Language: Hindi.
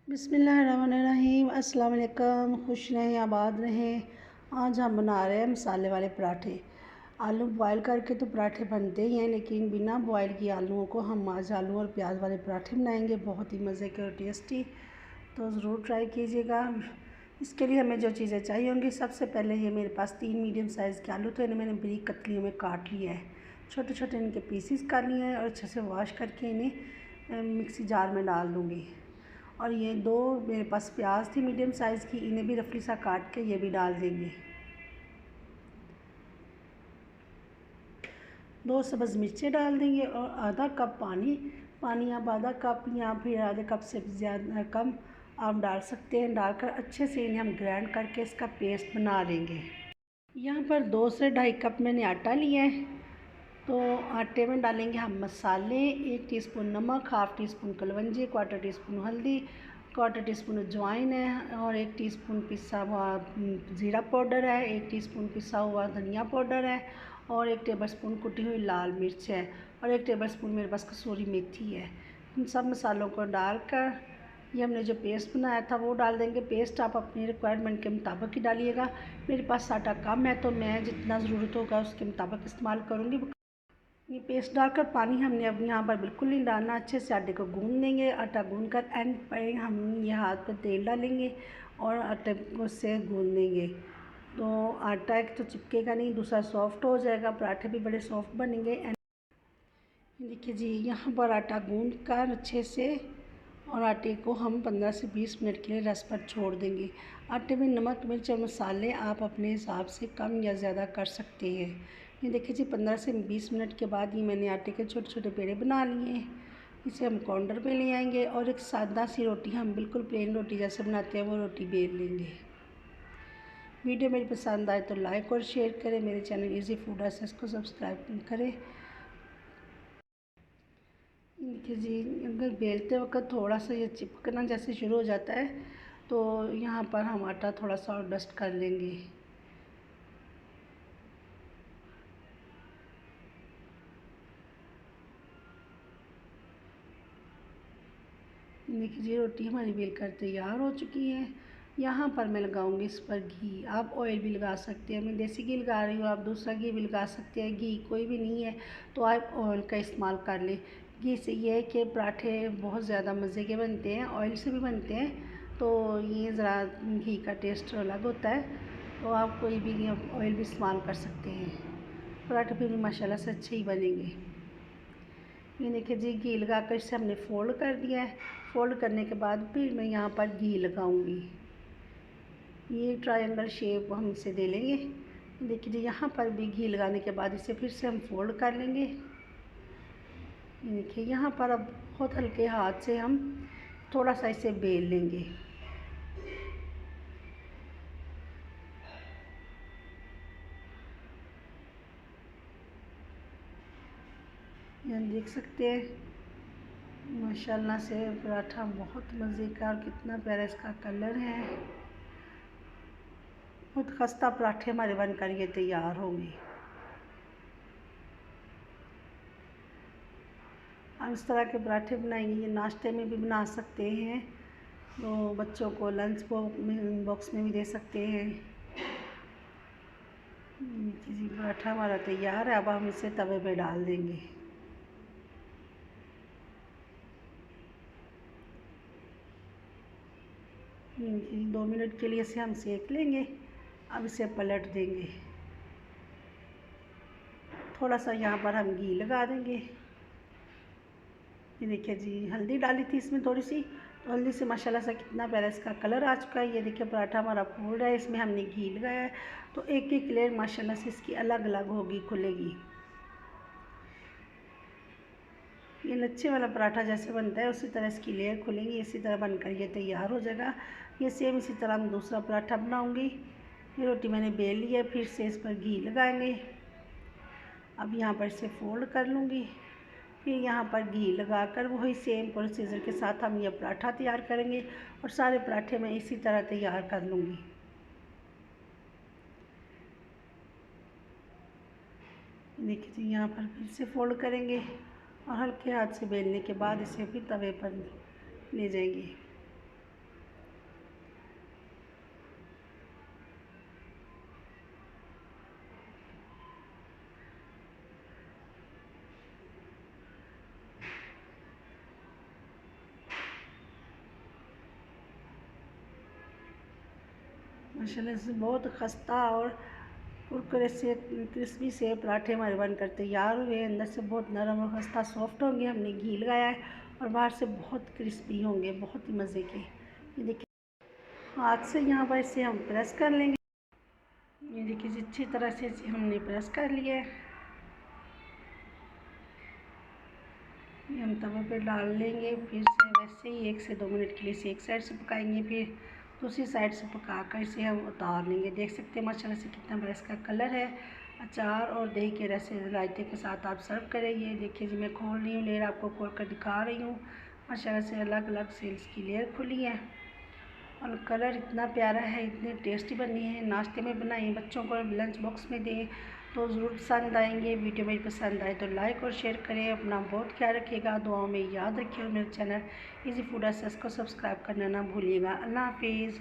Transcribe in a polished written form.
बिस्मिल्लाहिर्रहमानिर्रहीम। अस्सलाम वालेकुम। खुश रहें, आबाद रहें। आज हम बना रहे हैं मसाले वाले पराठे। आलू बॉयल करके तो पराठे बनते ही हैं, लेकिन बिना बॉयल किए आलूओं को हम आज आलू और प्याज वाले पराठे बनाएंगे, बहुत ही मज़े के और टेस्टी। तो ज़रूर ट्राई कीजिएगा। इसके लिए हमें जो चीज़ें चाहिए होंगी, सबसे पहले ये मेरे पास 3 मीडियम साइज़ के आलू थे, इन्हें मैंने बारीक कतलियों में काट लिया है। छोटे छोटे इनके पीसीस कर लिए हैं और अच्छे से वॉश करके इन्हें मिक्सी जार में डाल दूँगी। और ये 2 मेरे पास प्याज थी मीडियम साइज़ की, इन्हें भी रफली सा काट के ये भी डाल देंगे। 2 सब्ज़ मिर्चें डाल देंगे और आधा कप पानी आप आधा कप या फिर आधे कप से ज़्यादा कम आप डाल सकते हैं। डालकर अच्छे से इन्हें हम ग्राइंड करके इसका पेस्ट बना लेंगे। यहाँ पर 2 से ढाई कप मैंने आटा लिया है। तो आटे में डालेंगे हम मसाले, 1 टीस्पून नमक, half tea spoon kalonji, quarter tea spoon हल्दी, क्वार्टर टी स्पून अजवाइन है और 1 टीस्पून पिसा हुआ ज़ीरा पाउडर है, 1 टीस्पून पिसा हुआ धनिया पाउडर है और 1 टेबलस्पून कुटी हुई लाल मिर्च है और 1 टेबलस्पून मेरे पास कसूरी मेथी है। इन सब मसालों को डालकर ये हमने जो पेस्ट बनाया था वो डाल देंगे। पेस्ट आप अपनी रिक्वायरमेंट के मुताबिक ही डालिएगा। मेरे पास आटा कम है तो मैं जितना ज़रूरत होगा उसके मुताबिक इस्तेमाल करूँगी। ये पेस्ट डालकर पानी हमने अब यहाँ पर बिल्कुल नहीं डालना। अच्छे से आटे को गूँध लेंगे। आटा गूँध कर एंड पर हम ये हाथ पर तेल डालेंगे और आटे को से गूँध लेंगे। तो आटा एक तो चिपकेगा नहीं, दूसरा सॉफ्ट हो जाएगा, पराठे भी बड़े सॉफ्ट बनेंगे। एंड देखिए जी, यहाँ पर आटा गूँध कर अच्छे से और आटे को हम 15 से 20 मिनट के लिए रेस्ट पर छोड़ देंगे। आटे में नमक, मिर्च और मसाले आप अपने हिसाब से कम या ज़्यादा कर सकते हैं। ये देखिए जी, 15 से 20 मिनट के बाद ये मैंने आटे के छोटे छोटे पेड़े बना लिए हैं। इसे हम काउंटर पे ले आएंगे और एक सादा सी रोटी, हम बिल्कुल प्लेन रोटी जैसे बनाते हैं वो रोटी बेल लेंगे। वीडियो मेरी पसंद आए तो लाइक और शेयर करें। मेरे चैनल ईजी फूड एसेस को सब्सक्राइब करें। देखिए जी, अगर बेलते वक्त थोड़ा सा ये चिपकना जैसे शुरू हो जाता है तो यहाँ पर हम आटा थोड़ा सा और डस्ट कर लेंगे। देखिए जी, रोटी हमारी बेलकर तैयार हो चुकी है। यहाँ पर मैं लगाऊंगी इस पर घी। आप ऑयल भी लगा सकते हैं, मैं देसी घी लगा रही हूँ, आप दूसरा घी भी लगा सकते हैं। घी कोई भी नहीं है तो आप ऑयल का इस्तेमाल कर लें। घी से ये है कि पराठे बहुत ज़्यादा मज़े के बनते हैं, ऑयल से भी बनते हैं तो ये ज़रा घी का टेस्ट अलग होता है। तो आप कोई भी ऑयल भी इस्तेमाल कर सकते हैं, पराठे भी माशाल्लाह से अच्छे ही बनेंगे। ये देखिए जी, घी लगा कर इसे हमने फ़ोल्ड कर दिया है। फ़ोल्ड करने के बाद फिर मैं यहाँ पर घी लगाऊंगी। ये ट्रायंगल शेप हम इसे दे लेंगे। देखिए जी, यहाँ पर भी घी लगाने के बाद इसे फिर से हम फ़ोल्ड कर लेंगे। ये देखिए, यहाँ पर अब बहुत हल्के हाथ से हम थोड़ा सा इसे बेल लेंगे। ये देख सकते हैं माशाल्लाह से पराठा बहुत मज़े का, और कितना प्यारा इसका कलर है। बहुत खस्ता पराठे हमारे बनकर ये तैयार होंगे। हम इस तरह के पराठे बनाएंगे, ये नाश्ते में भी बना सकते हैं, तो बच्चों को लंच बॉक्स में भी दे सकते हैं। जी, पराठा हमारा तैयार है। अब हम इसे तवे पे डाल देंगे। जी, 2 मिनट के लिए इसे हम सेक लेंगे। अब इसे पलट देंगे। थोड़ा सा यहाँ पर हम घी लगा देंगे। ये देखिए जी, हल्दी डाली थी इसमें थोड़ी सी, तो हल्दी से माशाल्लाह से कितना प्यारा इसका कलर आ चुका है। ये देखिए, पराठा हमारा फूल रहा है, इसमें हमने घी लगाया है तो एक एक लेयर माशाल्लाह से इसकी अलग अलग होगी, खुलेगी। ये लच्छे वाला पराठा जैसे बनता है उसी तरह इसकी लेयर खुलेंगी, इसी तरह बनकर ये तैयार हो जाएगा। ये सेम इसी तरह हम दूसरा पराठा बनाऊंगी। ये रोटी मैंने बेल ली है, फिर से इस पर घी लगाएंगे। अब यहाँ पर इसे फोल्ड कर लूँगी, फिर यहाँ पर घी लगाकर वही सेम प्रोसीजर के साथ हम ये पराठा तैयार करेंगे और सारे पराठे मैं इसी तरह तैयार कर लूँगी। देखिए, यहाँ पर फिर से फोल्ड करेंगे और हल्के हाथ से बेलने के बाद इसे फिर तवे पर ले जाएंगे। माशाल्लाह से बहुत खस्ता और कुरकुरे से क्रिस्पी से पराठे हमारे बनकर तैयार हुए। अंदर से बहुत नरम और खस्ता सॉफ्ट होंगे। हमने घी लगाया है और बाहर से बहुत क्रिस्पी होंगे, बहुत ही मज़े के। ये देखिए हाथ से यहाँ पर इसे हम प्रेस कर लेंगे। ये देखिए अच्छी तरह से इसे हमने प्रेस कर लिया है। ये हम तवे पे डाल लेंगे। फिर से वैसे ही 1 से 2 मिनट के लिए इसे एक साइड से पकाएंगे, फिर दूसरी साइड से पकाकर इसे हम उतार लेंगे। देख सकते हैं माशाल्लाह से कितना बड़ा इसका कलर है। अचार और दही के रसे रायते के साथ आप सर्व करें। ये देखिए जी मैं खोल रही हूँ, लेयर आपको खोल कर दिखा रही हूँ। माशाल्लाह से अलग अलग से इसकी लेयर खुली है और कलर इतना प्यारा है, इतने टेस्टी बनी है। नाश्ते में बनाइए, बच्चों को लंच बॉक्स में दें तो ज़रूर पसंद आएंगे। वीडियो मेरी पसंद आए तो लाइक और शेयर करें। अपना बहुत ख्याल रखिएगा, दुआओं में याद रखिए और मेरे चैनल इजी फूड एसेस को सब्सक्राइब करना ना भूलिएगा। अल्लाह हाफिज़।